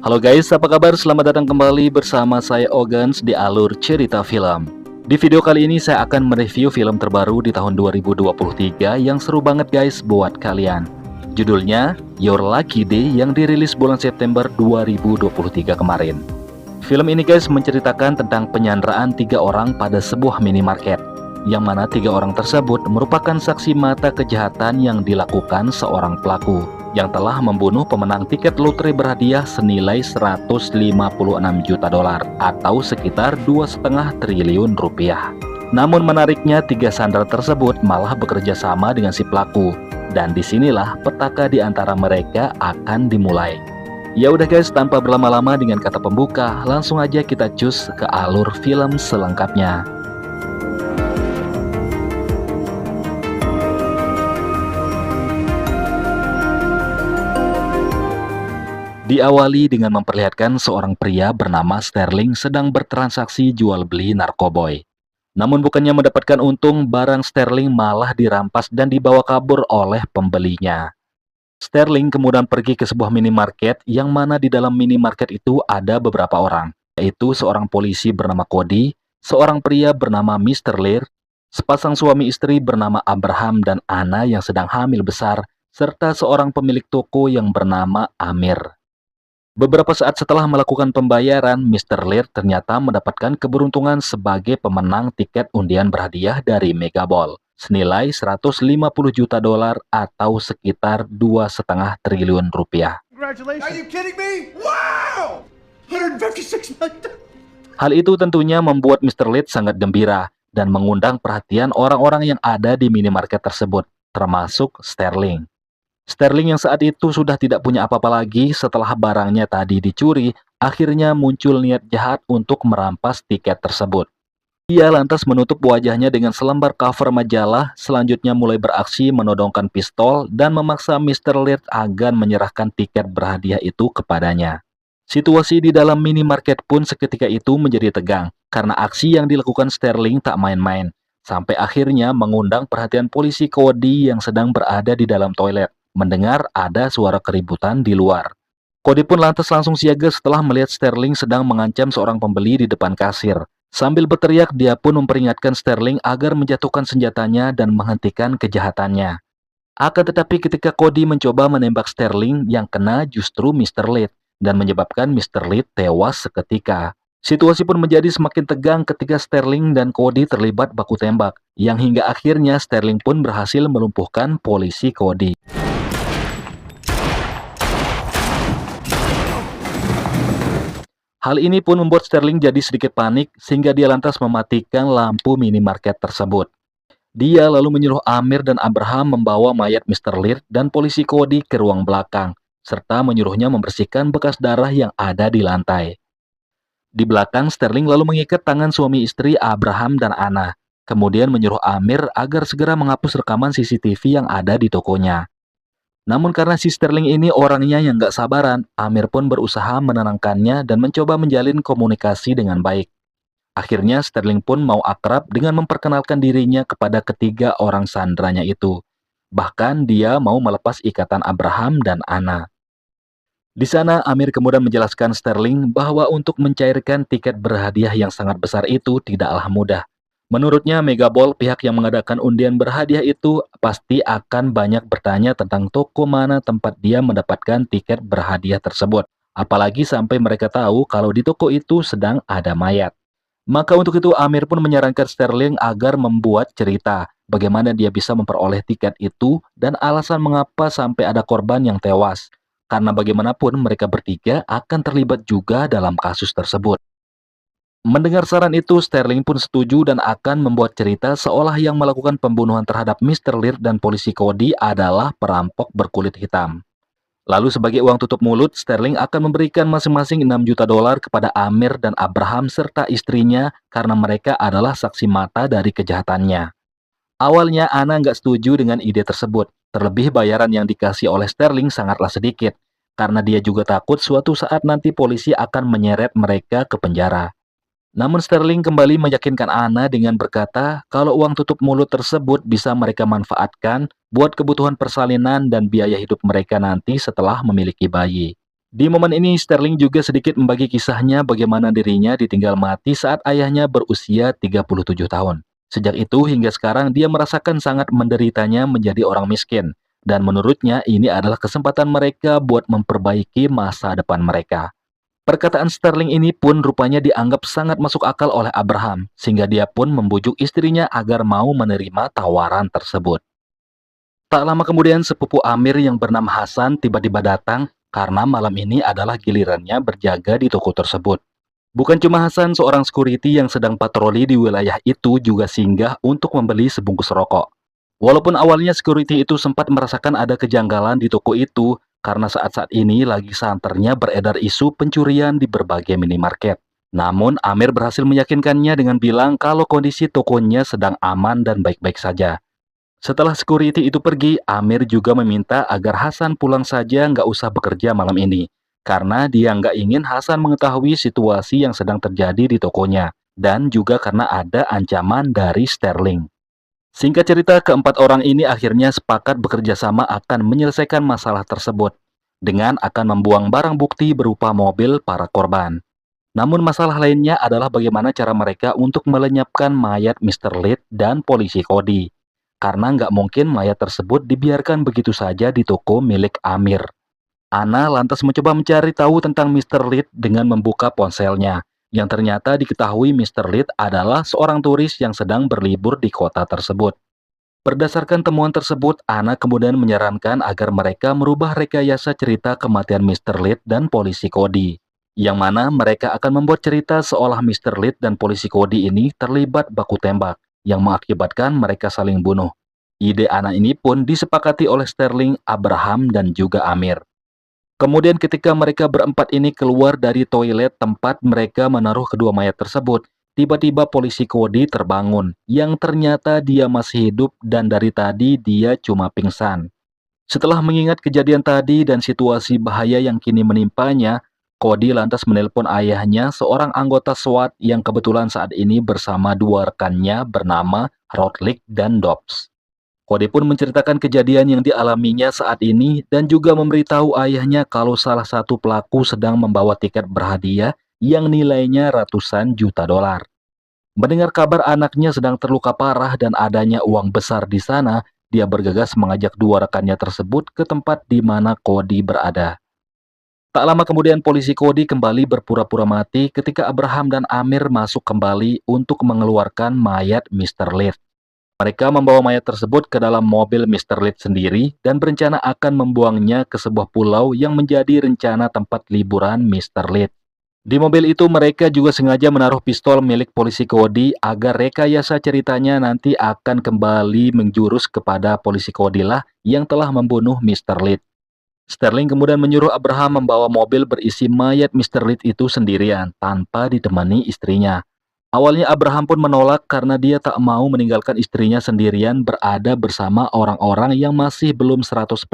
Halo guys, apa kabar? Selamat datang kembali bersama saya Ogans di Alur Cerita Film. Di video kali ini saya akan mereview film terbaru di tahun 2023 yang seru banget guys buat kalian. Judulnya Your Lucky Day yang dirilis bulan September 2023 kemarin. Film ini guys menceritakan tentang penyanderaan 3 orang pada sebuah minimarket, yang mana 3 orang tersebut merupakan saksi mata kejahatan yang dilakukan seorang pelaku yang telah membunuh pemenang tiket lotre berhadiah senilai 156 juta dolar atau sekitar 2,5 triliun rupiah. Namun menariknya 3 sandera tersebut malah bekerja sama dengan si pelaku, dan disinilah petaka di antara mereka akan dimulai. Ya udah guys, tanpa berlama-lama dengan kata pembuka, langsung aja kita cus ke alur film selengkapnya. Diawali dengan memperlihatkan seorang pria bernama Sterling sedang bertransaksi jual beli narkoboy. Namun bukannya mendapatkan untung, barang Sterling malah dirampas dan dibawa kabur oleh pembelinya. Sterling kemudian pergi ke sebuah minimarket yang mana di dalam minimarket itu ada beberapa orang, yaitu seorang polisi bernama Cody, seorang pria bernama Mr. Lear, sepasang suami istri bernama Abraham dan Anna yang sedang hamil besar, serta seorang pemilik toko yang bernama Amir. Beberapa saat setelah melakukan pembayaran, Mr. Lear ternyata mendapatkan keberuntungan sebagai pemenang tiket undian berhadiah dari Megaball senilai 150 juta dolar atau sekitar 2,5 triliun rupiah. Are you kidding me? Wow! 156 million. Hal itu tentunya membuat Mr. Lear sangat gembira dan mengundang perhatian orang-orang yang ada di minimarket tersebut, termasuk Sterling. Sterling yang saat itu sudah tidak punya apa-apa lagi setelah barangnya tadi dicuri, akhirnya muncul niat jahat untuk merampas tiket tersebut. Ia lantas menutup wajahnya dengan selembar cover majalah, selanjutnya mulai beraksi menodongkan pistol dan memaksa Mr. Lear agar menyerahkan tiket berhadiah itu kepadanya. Situasi di dalam minimarket pun seketika itu menjadi tegang, karena aksi yang dilakukan Sterling tak main-main, sampai akhirnya mengundang perhatian polisi Cody yang sedang berada di dalam toilet. Mendengar ada suara keributan di luar. Cody pun lantas langsung siaga setelah melihat Sterling sedang mengancam seorang pembeli di depan kasir. Sambil berteriak, dia pun memperingatkan Sterling agar menjatuhkan senjatanya dan menghentikan kejahatannya. Akan tetapi ketika Cody mencoba menembak Sterling, yang kena justru Mr. Lead dan menyebabkan Mr. Lead tewas seketika. Situasi pun menjadi semakin tegang ketika Sterling dan Cody terlibat baku tembak, yang hingga akhirnya Sterling pun berhasil melumpuhkan polisi Cody. Hal ini pun membuat Sterling jadi sedikit panik sehingga dia lantas mematikan lampu minimarket tersebut. Dia lalu menyuruh Amir dan Abraham membawa mayat Mr. Lear dan polisi Cody ke ruang belakang, serta menyuruhnya membersihkan bekas darah yang ada di lantai. Di belakang, Sterling lalu mengikat tangan suami istri Abraham dan Anna, kemudian menyuruh Amir agar segera menghapus rekaman CCTV yang ada di tokonya. Namun karena si Sterling ini orangnya yang gak sabaran, Amir pun berusaha menenangkannya dan mencoba menjalin komunikasi dengan baik. Akhirnya Sterling pun mau akrab dengan memperkenalkan dirinya kepada ketiga orang sandranya itu. Bahkan dia mau melepas ikatan Abraham dan Anna. Di sana Amir kemudian menjelaskan Sterling bahwa untuk mencairkan tiket berhadiah yang sangat besar itu tidaklah mudah. Menurutnya Megaball, pihak yang mengadakan undian berhadiah itu pasti akan banyak bertanya tentang toko mana tempat dia mendapatkan tiket berhadiah tersebut. Apalagi sampai mereka tahu kalau di toko itu sedang ada mayat. Maka untuk itu Amir pun menyarankan Sterling agar membuat cerita bagaimana dia bisa memperoleh tiket itu dan alasan mengapa sampai ada korban yang tewas. Karena bagaimanapun mereka bertiga akan terlibat juga dalam kasus tersebut. Mendengar saran itu, Sterling pun setuju dan akan membuat cerita seolah yang melakukan pembunuhan terhadap Mr. Lear dan polisi Cody adalah perampok berkulit hitam. Lalu sebagai uang tutup mulut, Sterling akan memberikan masing-masing 6 juta dolar kepada Amir dan Abraham serta istrinya karena mereka adalah saksi mata dari kejahatannya. Awalnya Anna nggak setuju dengan ide tersebut, terlebih bayaran yang dikasih oleh Sterling sangatlah sedikit, karena dia juga takut suatu saat nanti polisi akan menyeret mereka ke penjara. Namun Sterling kembali meyakinkan Anna dengan berkata kalau uang tutup mulut tersebut bisa mereka manfaatkan buat kebutuhan persalinan dan biaya hidup mereka nanti setelah memiliki bayi. Di momen ini, Sterling juga sedikit membagi kisahnya bagaimana dirinya ditinggal mati saat ayahnya berusia 37 tahun. Sejak itu hingga sekarang dia merasakan sangat menderitanya menjadi orang miskin. Dan menurutnya ini adalah kesempatan mereka buat memperbaiki masa depan mereka. Perkataan Sterling ini pun rupanya dianggap sangat masuk akal oleh Abraham, sehingga dia pun membujuk istrinya agar mau menerima tawaran tersebut. Tak lama kemudian, sepupu Amir yang bernama Hasan tiba-tiba datang karena malam ini adalah gilirannya berjaga di toko tersebut. Bukan cuma Hasan, seorang security yang sedang patroli di wilayah itu juga singgah untuk membeli sebungkus rokok. Walaupun awalnya security itu sempat merasakan ada kejanggalan di toko itu, karena saat-saat ini lagi santernya beredar isu pencurian di berbagai minimarket. Namun, Amir berhasil meyakinkannya dengan bilang kalau kondisi tokonya sedang aman dan baik-baik saja. Setelah security itu pergi, Amir juga meminta agar Hasan pulang saja nggak usah bekerja malam ini. Karena dia nggak ingin Hasan mengetahui situasi yang sedang terjadi di tokonya. Dan juga karena ada ancaman dari Sterling. Singkat cerita, keempat orang ini akhirnya sepakat bekerja sama akan menyelesaikan masalah tersebut. Dengan akan membuang barang bukti berupa mobil para korban. Namun masalah lainnya adalah bagaimana cara mereka untuk melenyapkan mayat Mr. Lead dan polisi Cody. Karena nggak mungkin mayat tersebut dibiarkan begitu saja di toko milik Amir. Ana lantas mencoba mencari tahu tentang Mr. Lead dengan membuka ponselnya. Yang ternyata diketahui Mr. Lead adalah seorang turis yang sedang berlibur di kota tersebut. Berdasarkan temuan tersebut, Ana kemudian menyarankan agar mereka merubah rekayasa cerita kematian Mr. Lead dan polisi Cody. Yang mana mereka akan membuat cerita seolah Mr. Lead dan polisi Cody ini terlibat baku tembak, yang mengakibatkan mereka saling bunuh. Ide Ana ini pun disepakati oleh Sterling, Abraham, dan juga Amir. Kemudian ketika mereka berempat ini keluar dari toilet tempat mereka menaruh kedua mayat tersebut, tiba-tiba polisi Cody terbangun, yang ternyata dia masih hidup dan dari tadi dia cuma pingsan. Setelah mengingat kejadian tadi dan situasi bahaya yang kini menimpanya, Cody lantas menelpon ayahnya, seorang anggota SWAT yang kebetulan saat ini bersama dua rekannya bernama Rotlick dan Dobbs. Cody pun menceritakan kejadian yang dialaminya saat ini dan juga memberitahu ayahnya kalau salah satu pelaku sedang membawa tiket berhadiah yang nilainya ratusan juta dolar. Mendengar kabar anaknya sedang terluka parah dan adanya uang besar di sana, dia bergegas mengajak dua rekannya tersebut ke tempat di mana Cody berada. Tak lama kemudian polisi Cody kembali berpura-pura mati ketika Abraham dan Amir masuk kembali untuk mengeluarkan mayat Mr. Lead. Mereka membawa mayat tersebut ke dalam mobil Mr. Lead sendiri dan berencana akan membuangnya ke sebuah pulau yang menjadi rencana tempat liburan Mr. Lead. Di mobil itu mereka juga sengaja menaruh pistol milik polisi Cody agar rekayasa ceritanya nanti akan kembali menjurus kepada polisi Cody lah yang telah membunuh Mr. Lead. Sterling kemudian menyuruh Abraham membawa mobil berisi mayat Mr. Lead itu sendirian tanpa ditemani istrinya. Awalnya Abraham pun menolak karena dia tak mau meninggalkan istrinya sendirian berada bersama orang-orang yang masih belum 100%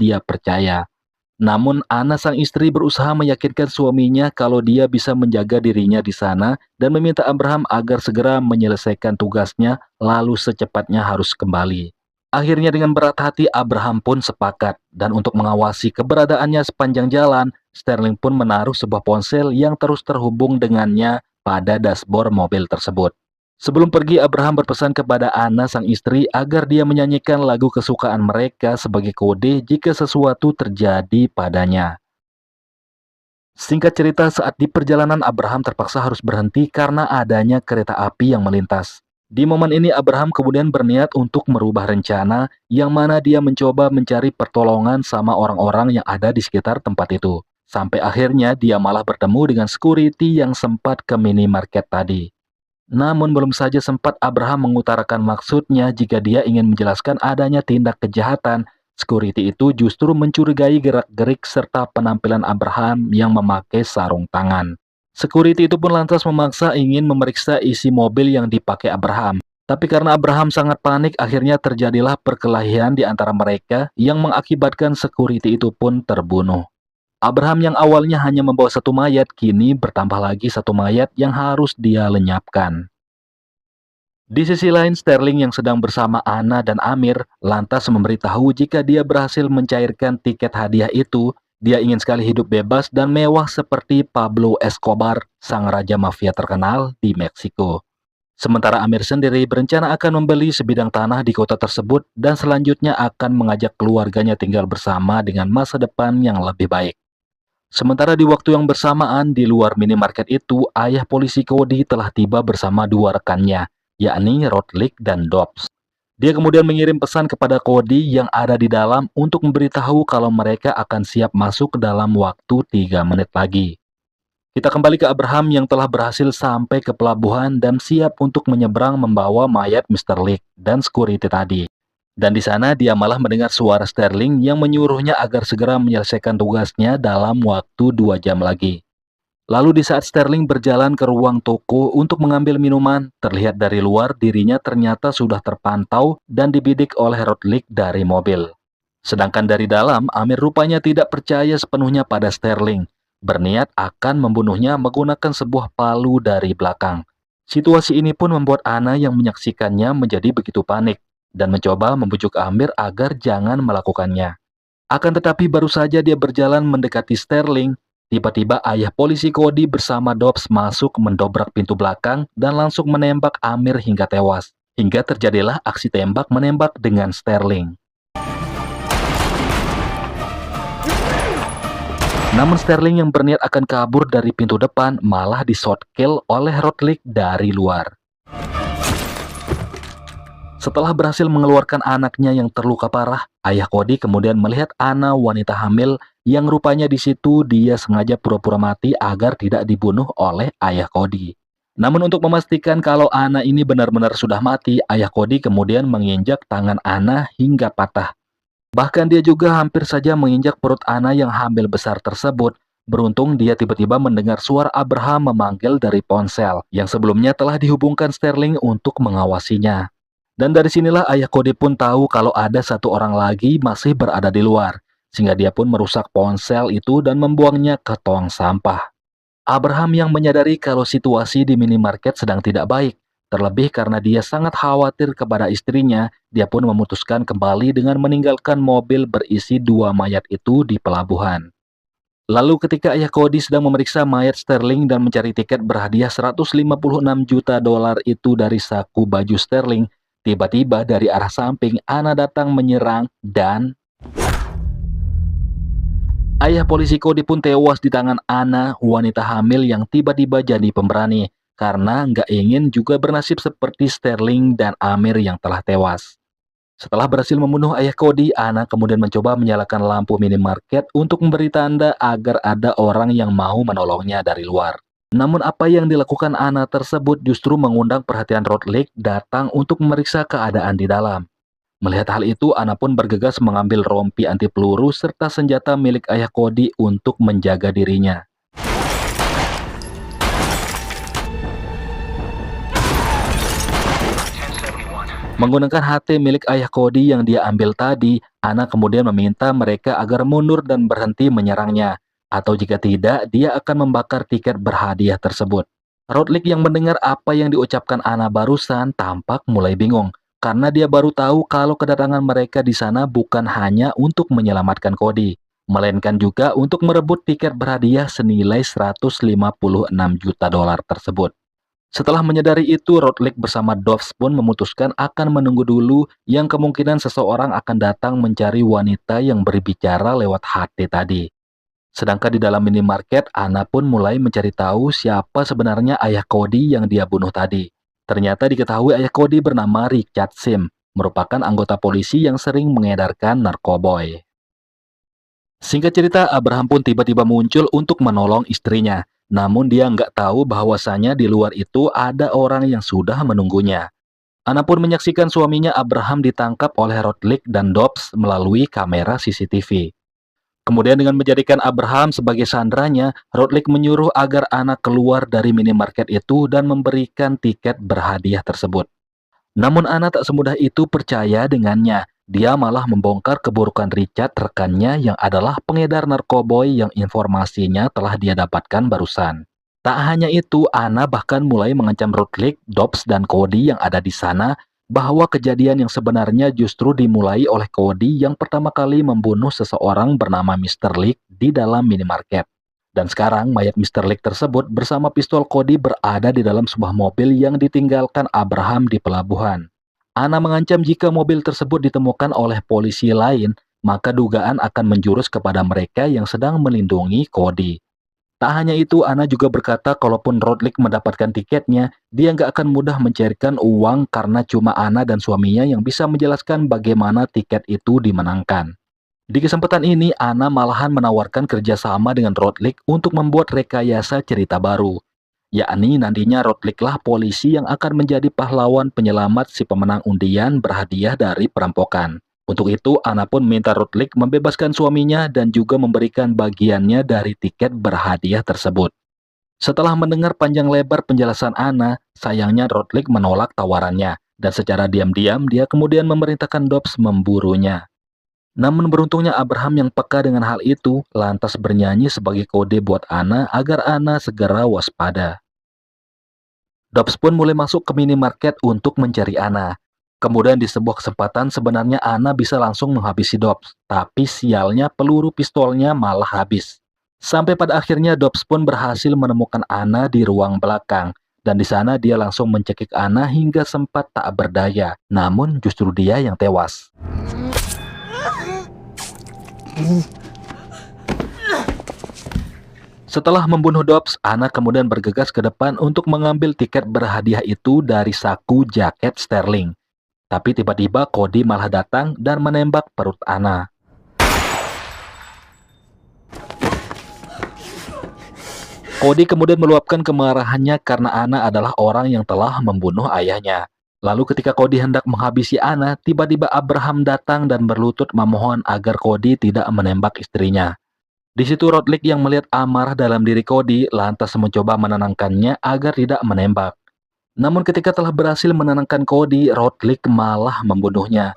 dia percaya. Namun Ana sang istri berusaha meyakinkan suaminya kalau dia bisa menjaga dirinya di sana dan meminta Abraham agar segera menyelesaikan tugasnya lalu secepatnya harus kembali. Akhirnya dengan berat hati Abraham pun sepakat dan untuk mengawasi keberadaannya sepanjang jalan, Sterling pun menaruh sebuah ponsel yang terus terhubung dengannya pada dashboard mobil tersebut. Sebelum pergi, Abraham berpesan kepada Ana sang istri agar dia menyanyikan lagu kesukaan mereka sebagai kode jika sesuatu terjadi padanya. Singkat cerita, saat di perjalanan Abraham terpaksa harus berhenti karena adanya kereta api yang melintas. Di momen ini Abraham kemudian berniat untuk merubah rencana yang mana dia mencoba mencari pertolongan sama orang-orang yang ada di sekitar tempat itu. Sampai akhirnya dia malah bertemu dengan security yang sempat ke minimarket tadi. Namun belum saja sempat Abraham mengutarakan maksudnya jika dia ingin menjelaskan adanya tindak kejahatan, security itu justru mencurigai gerak-gerik serta penampilan Abraham yang memakai sarung tangan. Security itu pun lantas memaksa ingin memeriksa isi mobil yang dipakai Abraham. Tapi karena Abraham sangat panik, akhirnya terjadilah perkelahian di antara mereka yang mengakibatkan security itu pun terbunuh. Abraham yang awalnya hanya membawa satu mayat, kini bertambah lagi satu mayat yang harus dia lenyapkan. Di sisi lain, Sterling yang sedang bersama Ana dan Amir lantas memberitahu jika dia berhasil mencairkan tiket hadiah itu Dia ingin sekali hidup bebas dan mewah seperti Pablo Escobar, sang raja mafia terkenal di Meksiko. Sementara Amir sendiri berencana akan membeli sebidang tanah di kota tersebut dan selanjutnya akan mengajak keluarganya tinggal bersama dengan masa depan yang lebih baik. Sementara di waktu yang bersamaan di luar minimarket itu, ayah polisi Cody telah tiba bersama dua rekannya, yakni Rodlik dan Dobbs. Dia kemudian mengirim pesan kepada Cody yang ada di dalam untuk memberitahu kalau mereka akan siap masuk ke dalam waktu 3 menit lagi. Kita kembali ke Abraham yang telah berhasil sampai ke pelabuhan dan siap untuk menyeberang membawa mayat Mr. Leak dan security tadi. Dan di sana dia malah mendengar suara Sterling yang menyuruhnya agar segera menyelesaikan tugasnya dalam waktu 2 jam lagi. Lalu di saat Sterling berjalan ke ruang toko untuk mengambil minuman, terlihat dari luar dirinya ternyata sudah terpantau dan dibidik oleh Rodlik dari mobil. Sedangkan dari dalam, Amir rupanya tidak percaya sepenuhnya pada Sterling, berniat akan membunuhnya menggunakan sebuah palu dari belakang. Situasi ini pun membuat Ana yang menyaksikannya menjadi begitu panik dan mencoba membujuk Amir agar jangan melakukannya. Akan tetapi baru saja dia berjalan mendekati Sterling, tiba-tiba ayah polisi Cody bersama Dobbs masuk mendobrak pintu belakang dan langsung menembak Amir hingga tewas. Hingga terjadilah aksi tembak-menembak dengan Sterling. Namun Sterling yang berniat akan kabur dari pintu depan malah di-shotkill oleh Rodlik dari luar. Setelah berhasil mengeluarkan anaknya yang terluka parah, ayah Cody kemudian melihat Ana wanita hamil yang rupanya di situ dia sengaja pura-pura mati agar tidak dibunuh oleh ayah Cody. Namun untuk memastikan kalau Ana ini benar-benar sudah mati, ayah Cody kemudian menginjak tangan Ana hingga patah. Bahkan dia juga hampir saja menginjak perut Ana yang hamil besar tersebut. Beruntung dia tiba-tiba mendengar suara Abraham memanggil dari ponsel yang sebelumnya telah dihubungkan Sterling untuk mengawasinya. Dan dari sinilah ayah Cody pun tahu kalau ada satu orang lagi masih berada di luar, sehingga dia pun merusak ponsel itu dan membuangnya ke tong sampah. Abraham yang menyadari kalau situasi di minimarket sedang tidak baik, terlebih karena dia sangat khawatir kepada istrinya, dia pun memutuskan kembali dengan meninggalkan mobil berisi 2 mayat itu di pelabuhan. Lalu ketika ayah Cody sedang memeriksa mayat Sterling dan mencari tiket berhadiah 156 juta dolar itu dari saku baju Sterling, tiba-tiba dari arah samping Ana datang menyerang dan ayah polisi Cody pun tewas di tangan Ana, wanita hamil yang tiba-tiba jadi pemberani karena nggak ingin juga bernasib seperti Sterling dan Amir yang telah tewas. Setelah berhasil membunuh ayah Cody, Ana kemudian mencoba menyalakan lampu minimarket untuk memberi tanda agar ada orang yang mau menolongnya dari luar. Namun apa yang dilakukan Ana tersebut justru mengundang perhatian Rodlik datang untuk memeriksa keadaan di dalam. Melihat hal itu, Ana pun bergegas mengambil rompi anti peluru serta senjata milik ayah Cody untuk menjaga dirinya. Menggunakan HT milik ayah Cody yang dia ambil tadi, Ana kemudian meminta mereka agar mundur dan berhenti menyerangnya. Atau jika tidak, dia akan membakar tiket berhadiah tersebut. Rodlik yang mendengar apa yang diucapkan Ana barusan tampak mulai bingung, karena dia baru tahu kalau kedatangan mereka di sana bukan hanya untuk menyelamatkan Cody, melainkan juga untuk merebut tiket berhadiah senilai 156 juta dolar tersebut. Setelah menyadari itu, Rodlik bersama Dobbs pun memutuskan akan menunggu dulu yang kemungkinan seseorang akan datang mencari wanita yang berbicara lewat HT tadi. Sedangkan di dalam minimarket, Ana pun mulai mencari tahu siapa sebenarnya ayah Cody yang dia bunuh tadi. Ternyata diketahui ayah Cody bernama Richard Sim, merupakan anggota polisi yang sering mengedarkan narkoboy. Singkat cerita, Abraham pun tiba-tiba muncul untuk menolong istrinya. Namun dia nggak tahu bahwasanya di luar itu ada orang yang sudah menunggunya. Ana pun menyaksikan suaminya Abraham ditangkap oleh Rodlik dan Dobbs melalui kamera CCTV. Kemudian dengan menjadikan Abraham sebagai sandranya, Rodlik menyuruh agar Ana keluar dari minimarket itu dan memberikan tiket berhadiah tersebut. Namun Ana tak semudah itu percaya dengannya. Dia malah membongkar keburukan Richard rekannya yang adalah pengedar narkoboy yang informasinya telah dia dapatkan barusan. Tak hanya itu, Ana bahkan mulai mengancam Rodlik, Dobbs, dan Cody yang ada di sana bahwa kejadian yang sebenarnya justru dimulai oleh Cody yang pertama kali membunuh seseorang bernama Mr. Lick di dalam minimarket. Dan sekarang mayat Mr. Lick tersebut bersama pistol Cody berada di dalam sebuah mobil yang ditinggalkan Abraham di pelabuhan. Anna mengancam jika mobil tersebut ditemukan oleh polisi lain, maka dugaan akan menjurus kepada mereka yang sedang melindungi Cody. Tak hanya itu, Anna juga berkata kalaupun Rodlick mendapatkan tiketnya, dia nggak akan mudah mencairkan uang karena cuma Anna dan suaminya yang bisa menjelaskan bagaimana tiket itu dimenangkan. Di kesempatan ini, Anna malahan menawarkan kerjasama dengan Rodlick untuk membuat rekayasa cerita baru. Yakni nantinya Rodlick lah polisi yang akan menjadi pahlawan penyelamat si pemenang undian berhadiah dari perampokan. Untuk itu, Anna pun minta Rodlick membebaskan suaminya dan juga memberikan bagiannya dari tiket berhadiah tersebut. Setelah mendengar panjang lebar penjelasan Anna, sayangnya Rodlick menolak tawarannya, dan secara diam-diam dia kemudian memerintahkan Dobbs memburunya. Namun beruntungnya Abraham yang peka dengan hal itu, lantas bernyanyi sebagai kode buat Anna agar Anna segera waspada. Dobbs pun mulai masuk ke minimarket untuk mencari Anna. Kemudian di sebuah kesempatan sebenarnya Anna bisa langsung menghabisi Dobbs, tapi sialnya peluru pistolnya malah habis. Sampai pada akhirnya Dobbs pun berhasil menemukan Anna di ruang belakang, dan di sana dia langsung mencekik Anna hingga sempat tak berdaya, namun justru dia yang tewas. Setelah membunuh Dobbs, Anna kemudian bergegas ke depan untuk mengambil tiket berhadiah itu dari saku jaket Sterling. Tapi tiba-tiba Cody malah datang dan menembak perut Anna. Cody kemudian meluapkan kemarahannya karena Anna adalah orang yang telah membunuh ayahnya. Lalu ketika Cody hendak menghabisi Anna, tiba-tiba Abraham datang dan berlutut memohon agar Cody tidak menembak istrinya. Di situ Rodlick yang melihat amarah dalam diri Cody lantas mencoba menenangkannya agar tidak menembak. Namun ketika telah berhasil menenangkan Cody, Rodlick malah membunuhnya.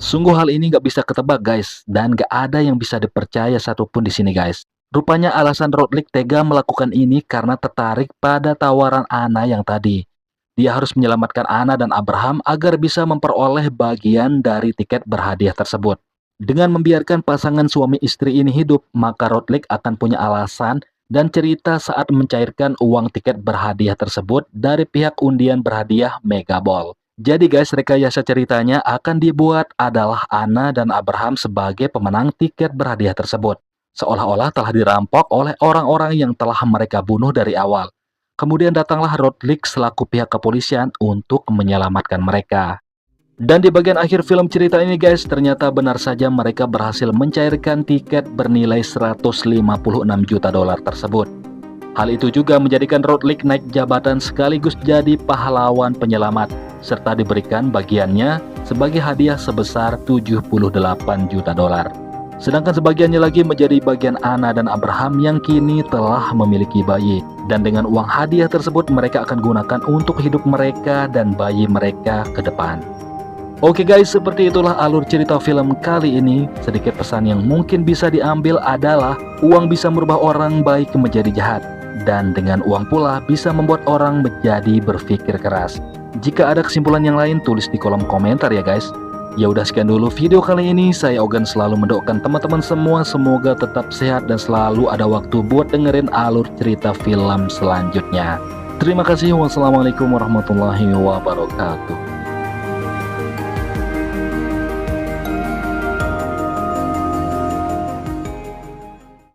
Sungguh hal ini gak bisa ketebak guys, dan gak ada yang bisa dipercaya satupun di sini guys. Rupanya alasan Rodlick tega melakukan ini karena tertarik pada tawaran Anna yang tadi. Dia harus menyelamatkan Anna dan Abraham agar bisa memperoleh bagian dari tiket berhadiah tersebut. Dengan membiarkan pasangan suami istri ini hidup, maka Rodlick akan punya alasan dan cerita saat mencairkan uang tiket berhadiah tersebut dari pihak undian berhadiah Megaball. Jadi guys, rekayasa ceritanya akan dibuat adalah Anna dan Abraham sebagai pemenang tiket berhadiah tersebut. Seolah-olah telah dirampok oleh orang-orang yang telah mereka bunuh dari awal. Kemudian datanglah Rodlick selaku pihak kepolisian untuk menyelamatkan mereka. Dan di bagian akhir film cerita ini guys, ternyata benar saja mereka berhasil mencairkan tiket bernilai 156 juta dolar tersebut. Hal itu juga menjadikan Rodlick naik jabatan sekaligus jadi pahlawan penyelamat, serta diberikan bagiannya sebagai hadiah sebesar 78 juta dolar. Sedangkan sebagiannya lagi menjadi bagian Anna dan Abraham yang kini telah memiliki bayi. Dan dengan uang hadiah tersebut mereka akan gunakan untuk hidup mereka dan bayi mereka ke depan. Oke guys, seperti itulah alur cerita film kali ini. Sedikit pesan yang mungkin bisa diambil adalah uang bisa merubah orang baik menjadi jahat, dan dengan uang pula bisa membuat orang menjadi berpikir keras. Jika ada kesimpulan yang lain, tulis di kolom komentar ya guys. Ya udah, sekian dulu video kali ini. Saya Ogan selalu mendoakan teman-teman semua semoga tetap sehat dan selalu ada waktu buat dengerin alur cerita film selanjutnya. Terima kasih. Wassalamualaikum warahmatullahi wabarakatuh.